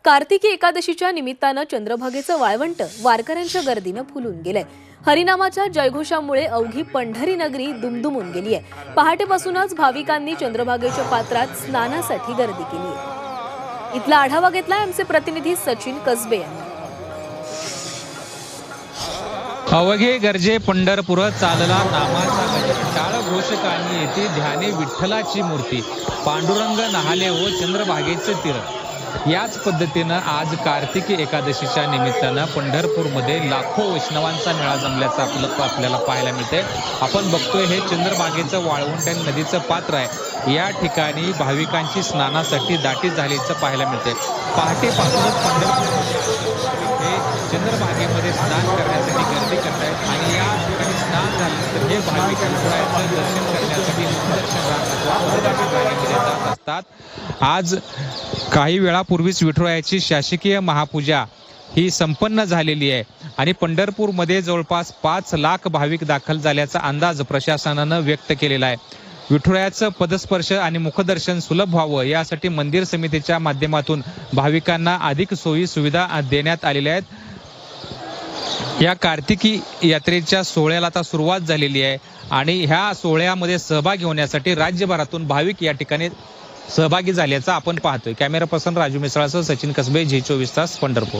कार्तिकी एकादशीच्या निमित्तानं चंद्रभागेचं वाळवंट वारकऱ्यांच्या गर्दीनं फुलून गेलंय। हरिनामाच्या जयघोषामुळे अवघी पंढरी नगरी दुमदुमून गेली आहे। पहाटेपासूनच भाविकांनी चंद्रभागेच्या पात्रात स्नानासाठी गर्दी केली आहे। इथला आढावा घेतला आमचे प्रतिनिधी सचिन कसबे यांनी। अवघे गर्जे पंढरपुर चालला नामाचा गजर, टाळ घोषकांनी येते ध्याने विठ्ठलाची मूर्ती, पांडुरंग नहाले व चंद्रभागेचे तीर। याच पद्धतीनं आज कार्तिकी एकादशीच्या निमित्तानं पंढरपूरमध्ये लाखो वैष्णवांचा मेळा जमल्याचं आपल्याला पाहायला मिळते। आपण बघतोय हे चंद्रभागेचं वाळवंट आणि नदीचं पात्र आहे। या ठिकाणी भाविकांची स्नानासाठी दाटी झाल्याचं पाहायला मिळते। पहाटेपासूनच पंढरपूरमध्ये हे चंद्रभागेमध्ये स्नान करण्यासाठी गर्दी करतायत आणि या ठिकाणी स्नान झाल्यानंतर हे भाविक विठुरायाचं दर्शन करण्यासाठी मुखदर्शन जात असतात। आज काही वेळापूर्वीच विठुरायाची शासकीय महापूजा ही संपन्न झालेली आहे आणि पंढरपूरमध्ये जवळपास 5 लाख भाविक दाखल झाल्याचा अंदाज प्रशासनानं व्यक्त केलेला आहे। विठुरायाचं पदस्पर्श आणि मुखदर्शन सुलभ व्हावं यासाठी मंदिर समितीच्या माध्यमातून भाविकांना अधिक सोयी सुविधा देण्यात आलेल्या आहेत। या कार्तिकी यात्रेच्या सोहळ्याला आता सुरुवात झालेली आहे आणि ह्या सोहळ्यामध्ये सहभागी होण्यासाठी राज्यभरातून भाविक या ठिकाणी सहभागी झाल्याचं आपण पाहतोय। कॅमेरा पर्सन राजू मिसळासह सचिन कसबे, झी 24 तास, पंढरपूर।